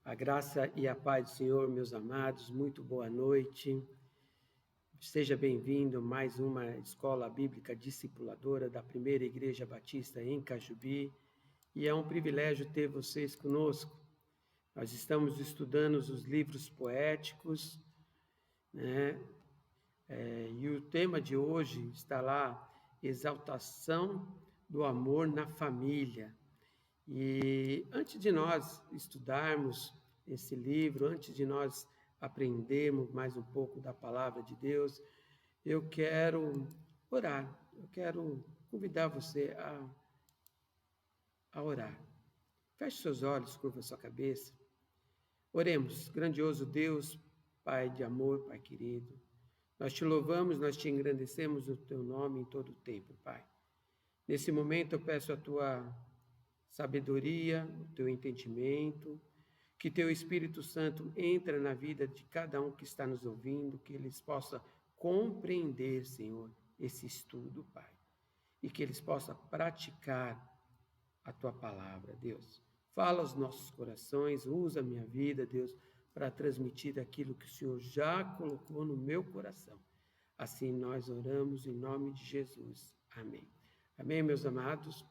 A graça e a paz do Senhor, meus amados, muito boa noite. Seja bem-vindo a mais uma escola bíblica discipuladora da Primeira Igreja Batista em Cajubi. E é um privilégio ter vocês conosco. Nós estamos estudando os livros poéticos, né? E o tema de hoje está lá, exaltação do amor na família. E antes de nós estudarmos esse livro, antes de nós aprendermos mais um pouco da palavra de Deus, eu quero orar, eu quero convidar você a orar. Feche seus olhos, curva sua cabeça. Oremos, grandioso Deus, Pai de amor, Pai querido. Nós te louvamos, nós te engrandecemos no teu nome em todo o tempo, Pai. Nesse momento eu peço a tua sabedoria, o teu entendimento, que teu Espírito Santo entre na vida de cada um que está nos ouvindo, que eles possam compreender, Senhor, esse estudo, Pai, e que eles possam praticar a tua palavra, Deus. Fala aos nossos corações, usa a minha vida, Deus, para transmitir aquilo que o Senhor já colocou no meu coração. Assim nós oramos em nome de Jesus. Amém. Amém, meus amados.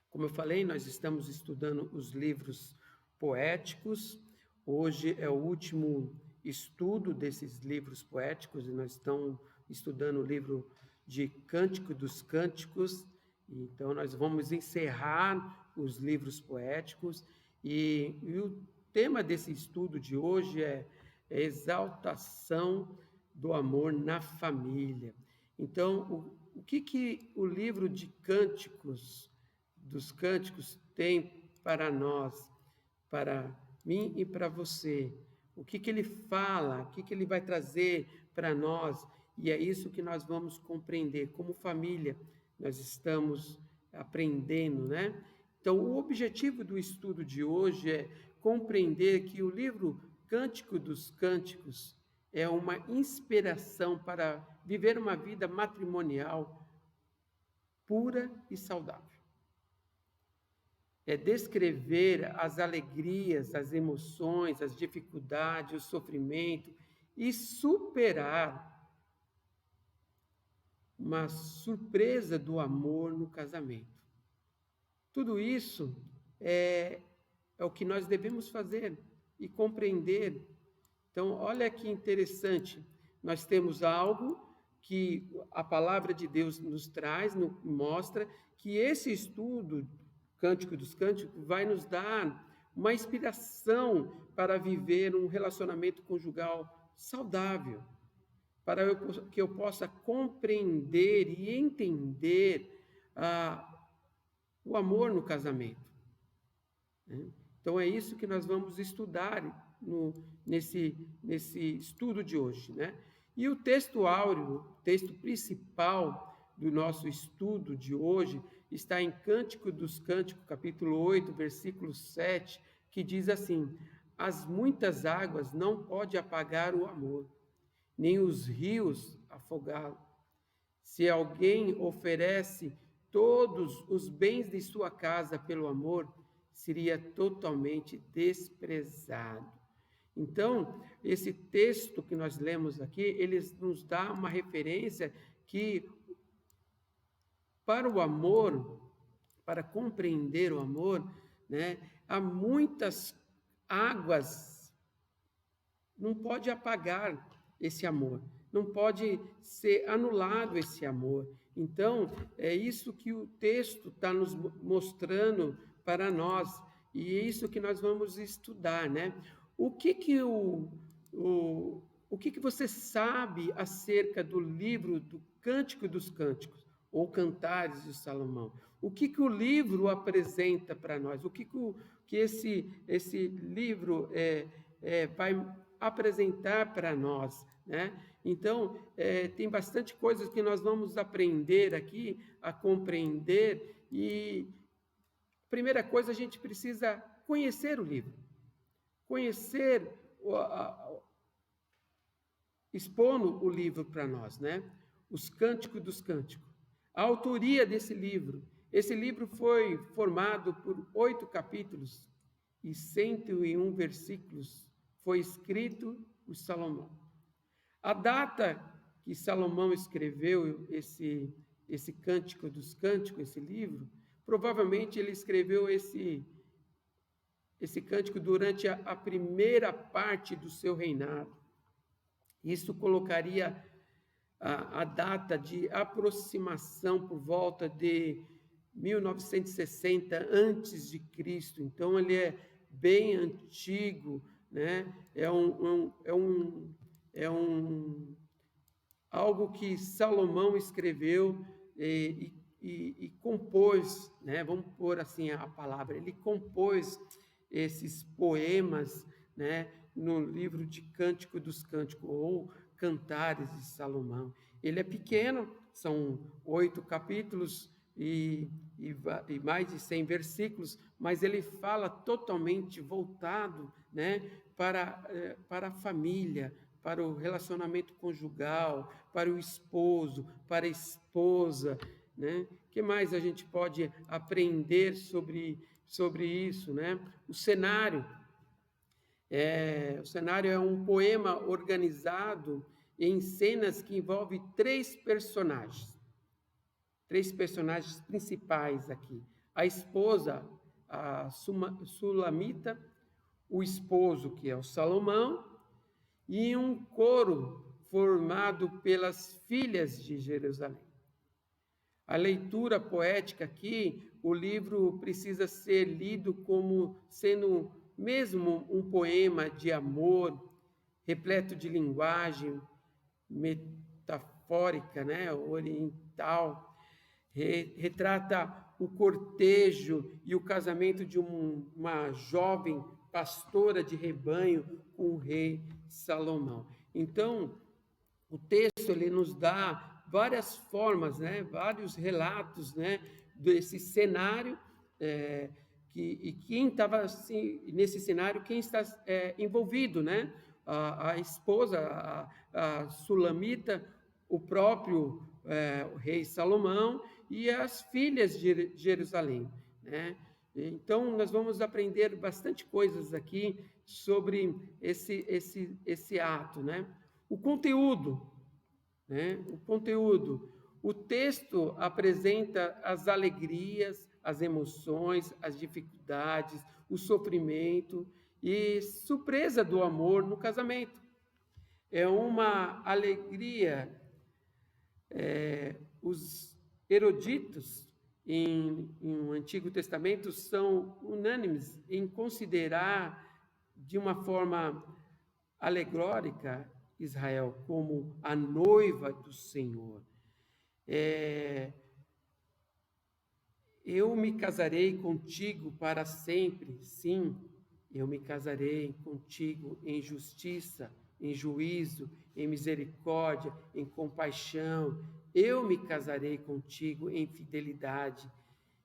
Como eu falei, nós estamos estudando os livros poéticos. Hoje é o último estudo desses livros poéticos, e nós estamos estudando o livro de Cântico dos Cânticos. Então, nós vamos encerrar os livros poéticos. E o tema desse estudo de hoje é exaltação do amor na família. Então, o que o livro de Cânticos dos Cânticos tem para nós, para mim e para você? O que ele fala, o que ele vai trazer para nós? E é isso que nós vamos compreender. Como família, nós estamos aprendendo, né? Então, o objetivo do estudo de hoje é compreender que o livro Cântico dos Cânticos é uma inspiração para viver uma vida matrimonial pura e saudável. É descrever as alegrias, as emoções, as dificuldades, o sofrimento e superar uma surpresa do amor no casamento. Tudo isso é o que nós devemos fazer e compreender. Então, olha que interessante, nós temos algo que a palavra de Deus nos traz, nos mostra que esse estudo Cântico dos Cânticos vai nos dar uma inspiração para viver um relacionamento conjugal saudável, para que eu possa compreender e entender o amor no casamento. Então, é isso que nós vamos estudar nesse estudo de hoje, né? E o texto áureo, o texto principal do nosso estudo de hoje, está em Cântico dos Cânticos, capítulo 8, versículo 7, que diz assim: as muitas águas não podem apagar o amor, nem os rios afogá-lo. Se alguém oferece todos os bens de sua casa pelo amor, seria totalmente desprezado. Então, esse texto que nós lemos aqui, ele nos dá uma referência que para o amor, para compreender o amor, né, há muitas águas, não pode apagar esse amor, não pode ser anulado esse amor. Então, é isso que o texto está nos mostrando para nós, e é isso que nós vamos estudar, né? O que você sabe acerca do livro do Cântico dos Cânticos? Ou Cantares de Salomão? O que o livro apresenta para nós? O que esse livro vai apresentar para nós, né? Então, tem bastante coisas que nós vamos aprender aqui, a compreender, e a primeira coisa, a gente precisa conhecer o livro, conhecer, expondo o livro para nós, né? Os Cânticos dos Cânticos. A autoria desse livro. Esse livro foi formado por 8 capítulos e 101 versículos foi escrito por Salomão. A data que Salomão escreveu esse Cântico dos Cânticos, esse livro, provavelmente ele escreveu esse cântico durante a primeira parte do seu reinado. Isso colocaria a data de aproximação por volta de 1960 antes de Cristo. Então ele é bem antigo, né? É algo que Salomão escreveu e compôs, né? Vamos pôr assim a palavra. Ele compôs esses poemas, né? No livro de Cântico dos Cânticos ou Cantares de Salomão. Ele é pequeno, são 8 capítulos e mais de 100 versículos, mas ele fala totalmente voltado, né, para a família, para o relacionamento conjugal, para o esposo, para a esposa, né? O que mais a gente pode aprender sobre isso, né? O cenário é um poema organizado em cenas que envolve 3 personagens principais aqui. A esposa, a Sulamita, o esposo, que é o Salomão, e um coro formado pelas filhas de Jerusalém. A leitura poética aqui, o livro precisa ser lido como sendo mesmo um poema de amor, repleto de linguagem metafórica, né, oriental. Retrata o cortejo e o casamento de uma jovem pastora de rebanho com o rei Salomão. Então, o texto ele nos dá várias formas, né, vários relatos, né, desse cenário, e quem estava assim, nesse cenário, quem está envolvido, né? A esposa, a Sulamita, o próprio o rei Salomão e as filhas de Jerusalém, né? Então, nós vamos aprender bastante coisas aqui sobre esse ato, né? O conteúdo, né? O texto apresenta as alegrias, as emoções, as dificuldades, o sofrimento e surpresa do amor no casamento. É uma alegria. Os eruditos em um Antigo Testamento são unânimes em considerar de uma forma alegórica Israel como a noiva do Senhor. Eu me casarei contigo para sempre, sim, eu me casarei contigo em justiça, em juízo, em misericórdia, em compaixão. Eu me casarei contigo em fidelidade,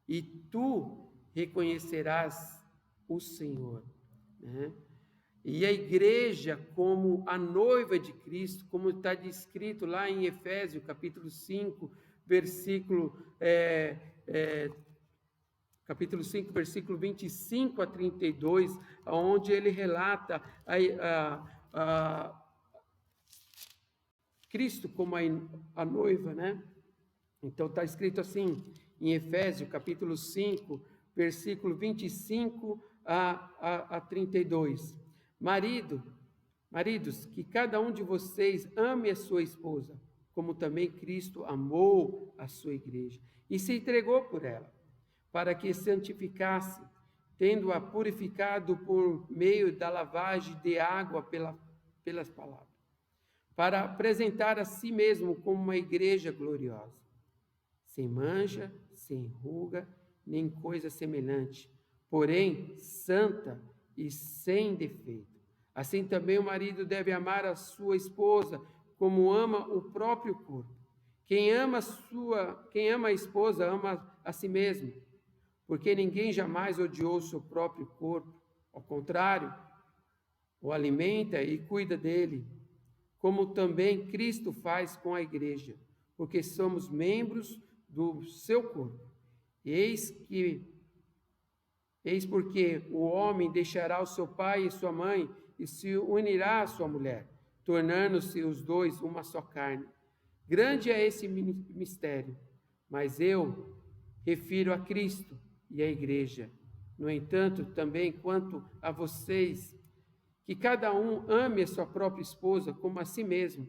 e tu reconhecerás o Senhor, né? E a igreja, como a noiva de Cristo, como está descrito lá em Efésios, capítulo 5, versículo 25 a 32, onde ele relata Cristo como a noiva, né? Então está escrito assim, em Efésios, capítulo 5, versículo 25 a 32. Maridos, que cada um de vocês ame a sua esposa, como também Cristo amou a sua igreja e se entregou por ela, para que santificasse, tendo-a purificado por meio da lavagem de água pelas palavras, para apresentar a si mesmo como uma igreja gloriosa, sem mancha, sem ruga, nem coisa semelhante, porém santa e sem defeito. Assim também o marido deve amar a sua esposa como ama o próprio corpo. Quem ama a esposa ama a si mesmo, porque ninguém jamais odiou o seu próprio corpo. Ao contrário, o alimenta e cuida dele, como também Cristo faz com a igreja, porque somos membros do seu corpo. Eis que Eis porque o homem deixará o seu pai e sua mãe e se unirá à sua mulher, tornando-se os dois uma só carne. Grande é esse mistério, mas eu refiro a Cristo e a igreja. No entanto, também quanto a vocês, que cada um ame a sua própria esposa como a si mesmo,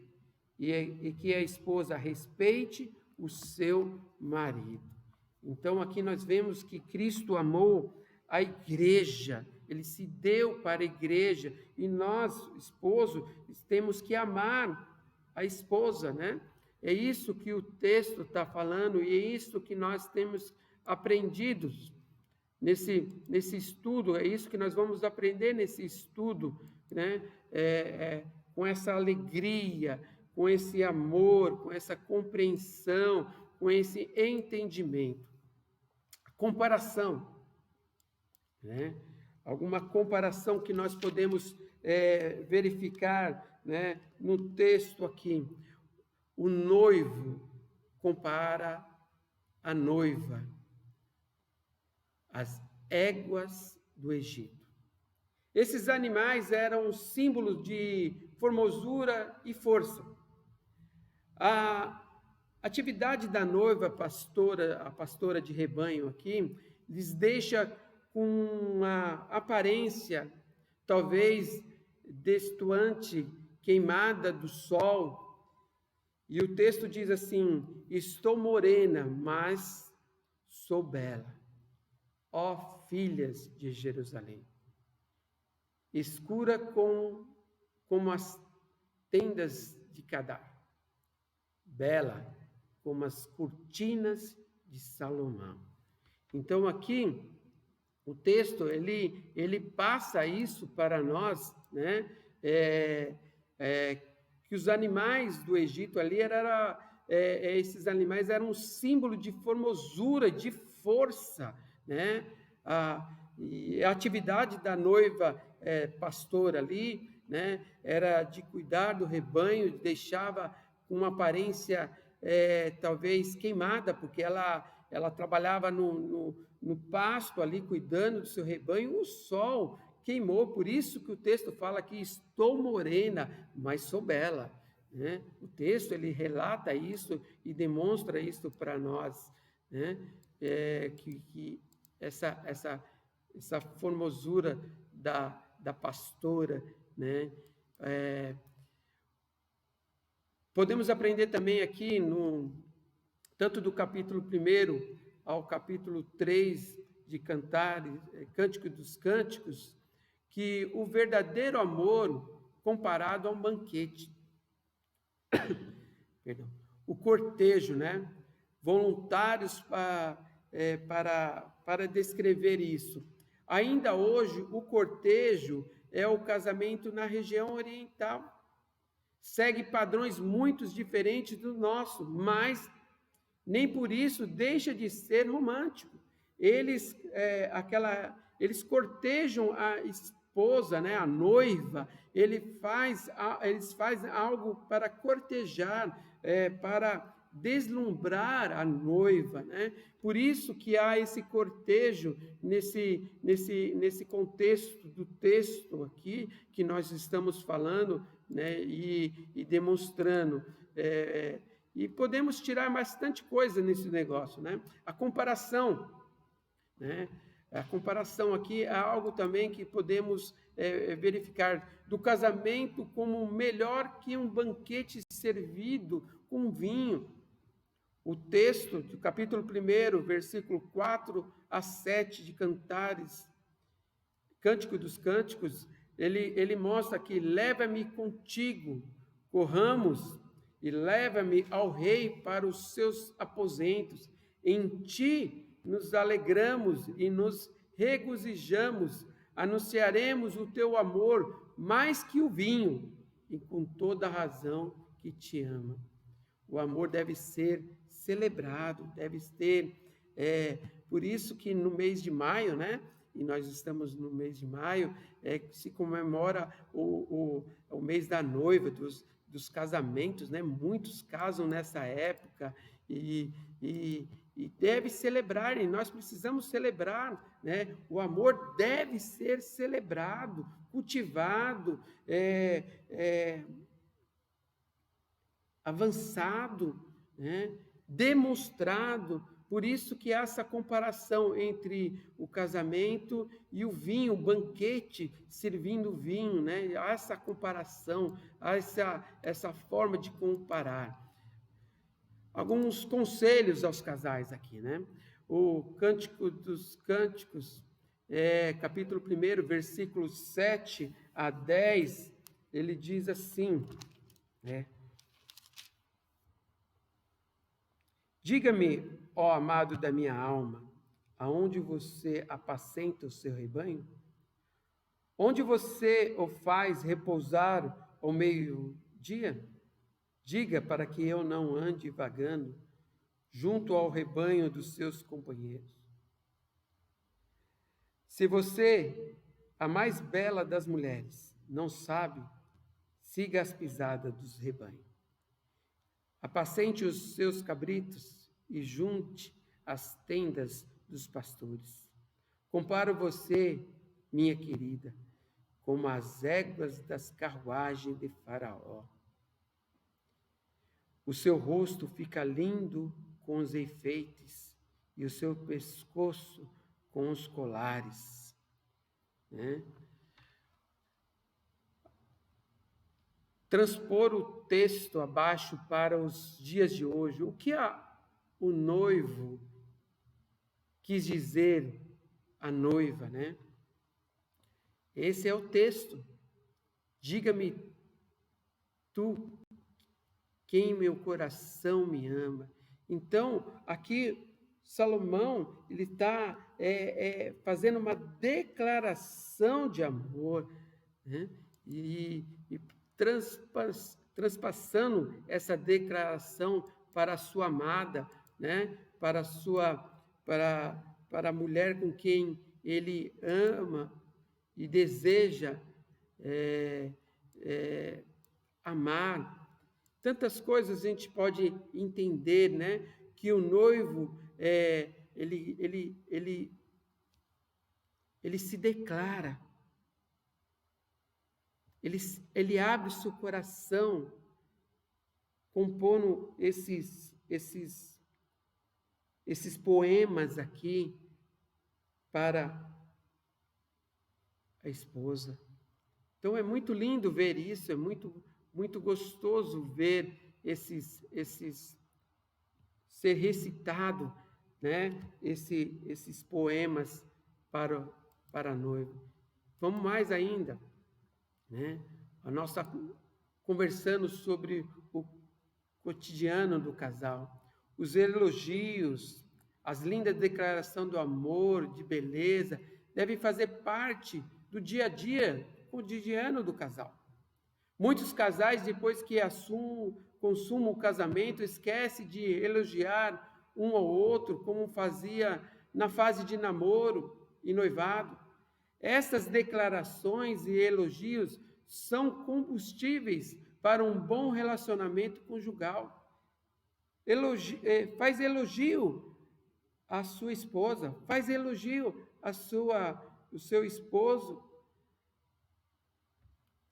e que a esposa respeite o seu marido. Então, aqui nós vemos que Cristo amou a igreja, ele se deu para a igreja, e nós, esposo, temos que amar a esposa, né? É isso que o texto está falando, e é isso que nós temos aprendido nesse estudo, é isso que nós vamos aprender nesse estudo, né? Com essa alegria, com esse amor, com essa compreensão, com esse entendimento. Comparação, né? Alguma comparação que nós podemos verificar, né, no texto aqui. O noivo compara a noiva, as éguas do Egito. Esses animais eram símbolos de formosura e força. A atividade da noiva, a pastora de rebanho aqui, lhes deixa com uma aparência talvez destoante, queimada do sol. E o texto diz assim: estou morena, mas sou bela, ó filhas de Jerusalém. Escura como as tendas de Kedar, bela como as cortinas de Salomão. Então aqui o texto ele passa isso para nós, né? Que os animais do Egito ali esses animais eram um símbolo de formosura, de força, né? E a atividade da noiva pastora ali, né? Era de cuidar do rebanho, deixava uma aparência talvez queimada, porque ela trabalhava no pasto ali, cuidando do seu rebanho. O sol queimou, por isso que o texto fala que estou morena, mas sou bela, né? O texto ele relata isso e demonstra isso para nós, né? Que essa formosura da pastora, né? Podemos aprender também aqui, tanto do capítulo 1 ao capítulo 3 de Cantares, Cântico dos Cânticos, que o verdadeiro amor comparado a um banquete. Perdão. O cortejo, né? Voluntários para descrever isso. Ainda hoje, o cortejo é o casamento na região oriental. Segue padrões muito diferentes do nosso, mas nem por isso deixa de ser romântico. Eles cortejam a esposa, né, a noiva, eles fazem algo para cortejar, para deslumbrar a noiva, né? Por isso que há esse cortejo nesse contexto do texto aqui que nós estamos falando, né, e demonstrando. E podemos tirar bastante coisa nesse negócio, né? A comparação, né? A comparação aqui é algo também que podemos verificar do casamento como melhor que um banquete servido com vinho. O texto do capítulo 1, versículo 4 a 7 de Cantares, Cântico dos Cânticos, ele mostra que leva-me contigo, corramos, e leva-me ao rei para os seus aposentos. Em ti nos alegramos e nos regozijamos, anunciaremos o teu amor mais que o vinho, e com toda a razão que te ama. O amor deve ser celebrado, deve ter, por isso que no mês de maio, né? E nós estamos no mês de maio, se comemora o mês da noiva, dos casamentos, né? Muitos casam nessa época e deve celebrar, e nós precisamos celebrar, né? O amor deve ser celebrado, cultivado, avançado, né? Demonstrado. Por isso que há essa comparação entre o casamento e o vinho, o banquete servindo vinho, né? Há essa comparação, há essa forma de comparar. Alguns conselhos aos casais aqui, né? O Cântico dos Cânticos, capítulo 1, versículos 7 a 10, ele diz assim, né? Diga-me, ó amado da minha alma, aonde você apacenta o seu rebanho? Onde você o faz repousar ao meio-dia? Diga para que eu não ande vagando junto ao rebanho dos seus companheiros. Se você, a mais bela das mulheres, não sabe, siga as pisadas dos rebanhos. Apacente os seus cabritos e junte as tendas dos pastores. Comparo você, minha querida, como as éguas das carruagens de Faraó. O seu rosto fica lindo com os enfeites e o seu pescoço com os colares, né? Transpor o texto abaixo para os dias de hoje. O que o noivo quis dizer à noiva, né? Esse é o texto. Diga-me tu, quem meu coração me ama. Então, aqui Salomão, ele está fazendo uma declaração de amor, né? E transpassando essa declaração para a sua amada, né? Para a mulher com quem ele ama e deseja amar. Tantas coisas a gente pode entender, né? Que o noivo ele se declara. Ele abre seu coração, compondo esses poemas aqui para a esposa. Então é muito lindo ver isso, é muito gostoso ver esses ser recitado, né? Esses poemas para a noiva. Vamos mais ainda, né? A nossa conversando sobre o cotidiano do casal, os elogios, as lindas declarações do amor, de beleza, devem fazer parte do dia a dia cotidiano do casal. Muitos casais, depois que consumam o casamento, esquecem de elogiar um ao outro, como fazia na fase de namoro e noivado. Essas declarações e elogios são combustíveis para um bom relacionamento conjugal. Faz elogio à sua esposa, faz elogio o seu esposo.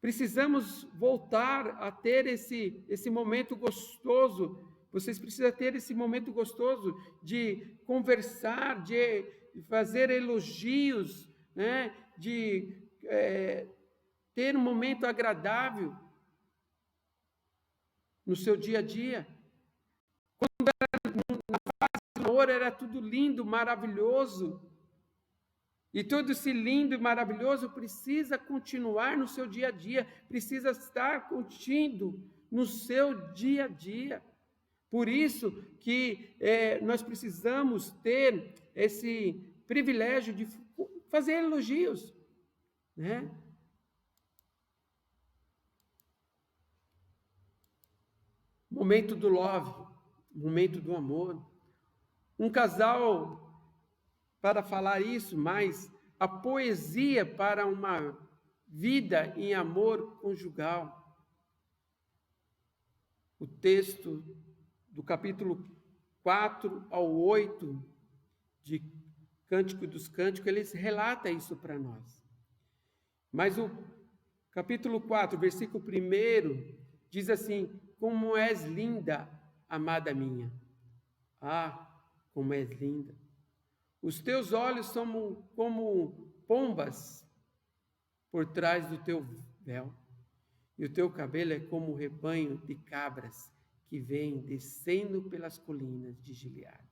Precisamos voltar a ter esse momento gostoso. Vocês precisam ter esse momento gostoso de conversar, de fazer elogios, né? De ter um momento agradável no seu dia a dia. Quando na fase do amor era tudo lindo, maravilhoso. E tudo esse lindo e maravilhoso precisa continuar no seu dia a dia, precisa estar contido no seu dia a dia. Por isso que nós precisamos ter esse privilégio de fazer elogios, né? Momento do love, momento do amor. Um casal, para falar isso, mas a poesia para uma vida em amor conjugal. o texto do capítulo 4 ao 8 de Cântico dos Cânticos, ele relata isso para nós. Mas o capítulo 4, versículo 1, diz assim: como és linda, amada minha. Ah, como és linda. Os teus olhos são como pombas por trás do teu véu, e o teu cabelo é como um rebanho de cabras que vem descendo pelas colinas de Gileade.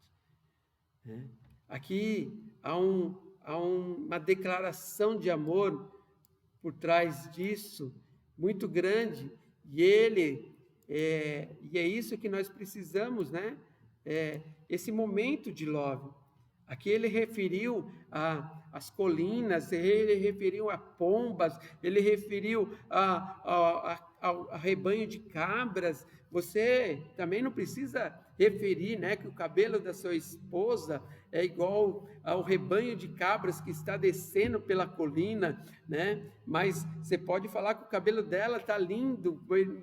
Aqui há uma declaração de amor por trás disso, muito grande, e é isso que nós precisamos, né? Esse momento de love. Aqui ele referiu às colinas, ele referiu a pombas, ele referiu ao rebanho de cabras. Você também não precisa referir, né, que o cabelo da sua esposa é igual ao rebanho de cabras que está descendo pela colina, né? Mas você pode falar que o cabelo dela está lindo,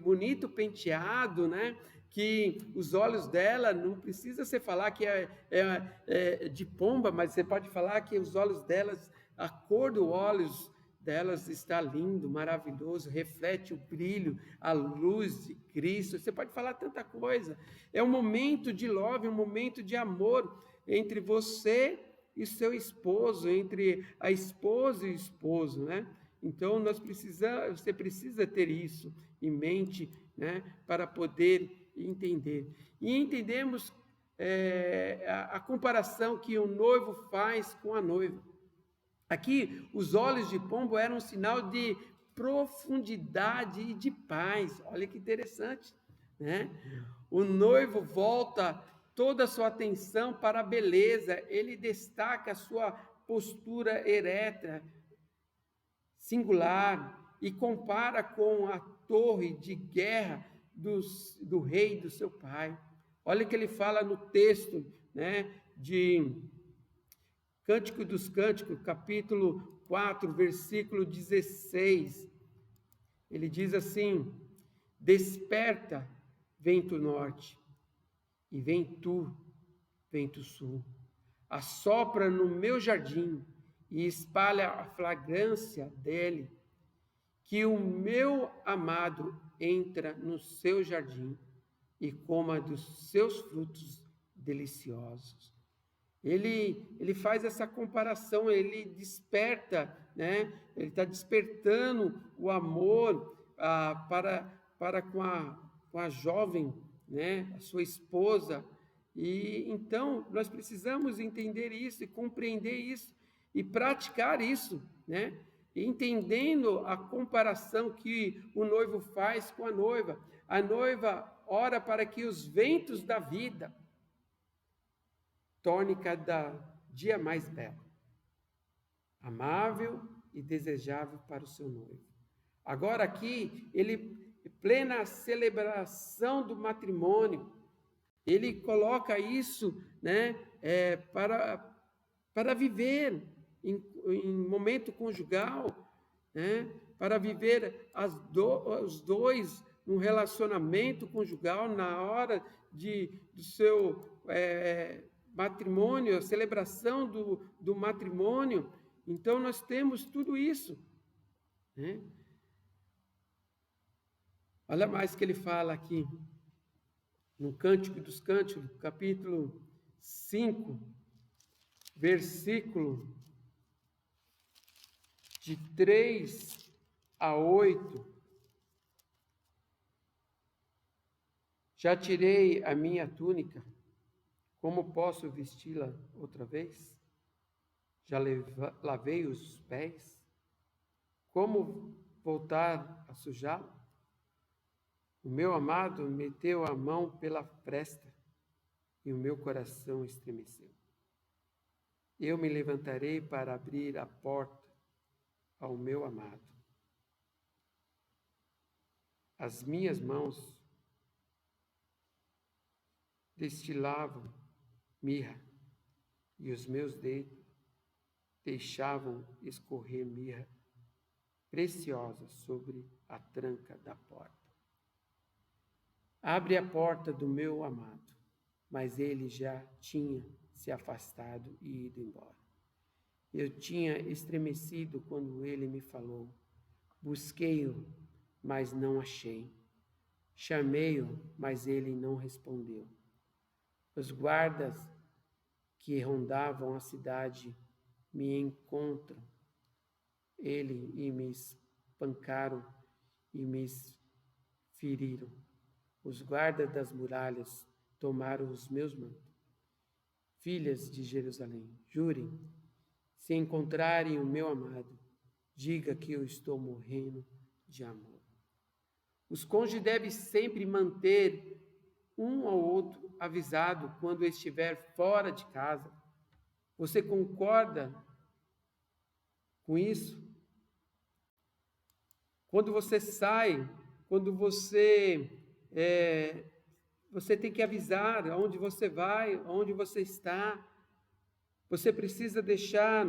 bonito, penteado, né? Que os olhos dela, não precisa você falar que é de pomba, mas você pode falar que os olhos delas, a cor dos olhos delas está lindo, maravilhoso, reflete o brilho, a luz de Cristo. Você pode falar tanta coisa. É um momento de love, um momento de amor entre você e seu esposo, entre a esposa e o esposo, né? Então você precisa ter isso em mente, né, para poder entender. E entendemos a comparação que o noivo faz com a noiva. Aqui, os olhos de pombo eram um sinal de profundidade e de paz. Olha que interessante, né? O noivo volta toda a sua atenção para a beleza, ele destaca a sua postura ereta, singular, e compara com a torre de guerra do rei, do seu pai. Olha o que ele fala no texto, né, de Cântico dos Cânticos, capítulo 4, versículo 16. Ele diz assim: desperta, vento norte, e vem tu, vento sul. Assopra no meu jardim e espalha a fragrância dele, que o meu amado entra no seu jardim e coma dos seus frutos deliciosos. Ele faz essa comparação, ele desperta, né? Ele está despertando o amor para com a jovem, né? A sua esposa. E então nós precisamos entender isso e compreender isso e praticar isso, né? Entendendo a comparação que o noivo faz com a noiva. A noiva ora para que os ventos da vida torne cada dia mais belo, amável e desejável para o seu noivo. Agora aqui, plena celebração do matrimônio, ele coloca isso, né, para viver em momento conjugal, né, para viver os dois num relacionamento conjugal na hora do seu matrimônio, a celebração do matrimônio. Então nós temos tudo isso, né? Olha mais que ele fala aqui no Cântico dos Cânticos, capítulo 5, versículo de 3 a 8. Já tirei a minha túnica, como posso vesti-la outra vez? Já lavei os pés? Como voltar a sujá-la? O meu amado meteu a mão pela fresta e o meu coração estremeceu. Eu me levantarei para abrir a porta ao meu amado. As minhas mãos destilavam mirra e os meus dedos deixavam escorrer mirra preciosa sobre a tranca da porta. Abre a porta do meu amado. Mas ele já tinha se afastado e ido embora. Eu tinha estremecido quando ele me falou. Busquei-o, mas não achei. Chamei-o, mas ele não respondeu. Os guardas que rondavam a cidade me encontram ele e me espancaram e me feriram. Os guardas das muralhas tomaram os meus mantos. Filhas de Jerusalém, jurem, se encontrarem o meu amado, diga que eu estou morrendo de amor. Os cônjuges devem sempre manter um ao outro avisado quando estiver fora de casa. Você concorda com isso? Quando você sai, quando você tem que avisar aonde você vai, aonde você está. Você precisa deixar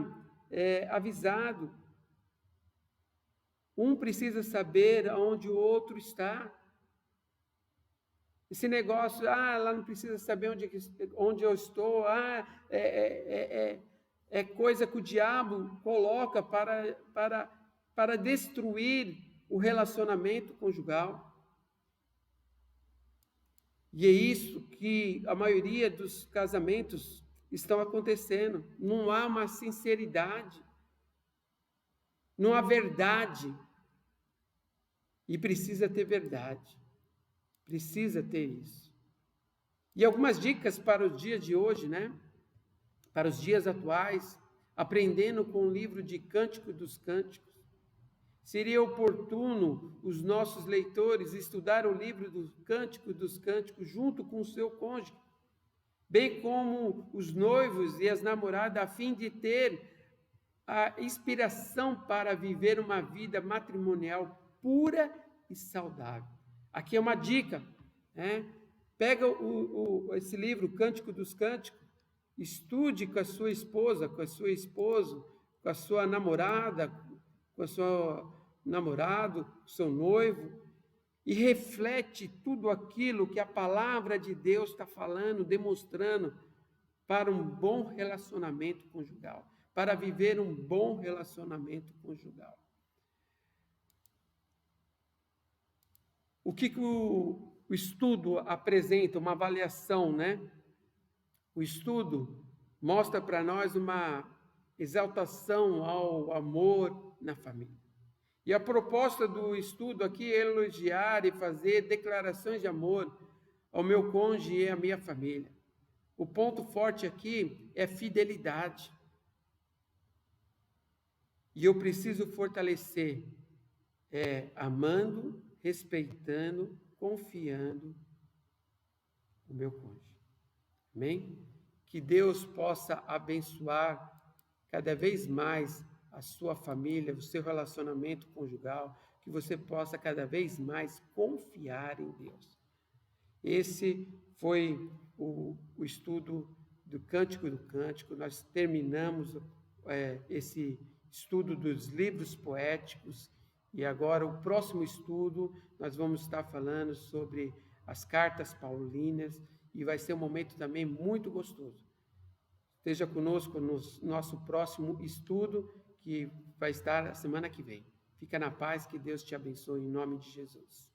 avisado. Um precisa saber aonde o outro está. Esse negócio, ela não precisa saber onde eu estou, é coisa que o diabo coloca para destruir o relacionamento conjugal. E é isso que a maioria dos casamentos estão acontecendo. Não há uma sinceridade, não há verdade. E precisa ter verdade, precisa ter isso. E algumas dicas para os dias de hoje, para os dias atuais, aprendendo com o livro de Cântico dos Cânticos. Seria oportuno os nossos leitores estudar o livro do Cântico dos Cânticos junto com o seu cônjuge, bem como os noivos e as namoradas, a fim de ter a inspiração para viver uma vida matrimonial pura e saudável. Aqui é uma dica, Pega esse livro, Cântico dos Cânticos, estude com a sua esposa, com o seu esposo, com a sua namorada, com o seu namorado, com o seu noivo, e reflete tudo aquilo que a palavra de Deus está falando, demonstrando para um bom relacionamento conjugal, para viver um bom relacionamento conjugal. O que o estudo apresenta? Uma avaliação, O estudo mostra para nós uma exaltação ao amor na família. E a proposta do estudo aqui é elogiar e fazer declarações de amor ao meu cônjuge e à minha família. O ponto forte aqui é fidelidade. E eu preciso fortalecer, amando, respeitando, confiando o meu cônjuge. Amém? Que Deus possa abençoar cada vez mais a sua família, o seu relacionamento conjugal, que você possa cada vez mais confiar em Deus. Esse foi o estudo do Cântico do Cântico. Nós terminamos esse estudo dos livros poéticos e agora o próximo estudo nós vamos estar falando sobre as cartas paulinas e vai ser um momento também muito gostoso. Esteja conosco no nosso próximo estudo, que vai estar a semana que vem. Fica na paz, que Deus te abençoe em nome de Jesus.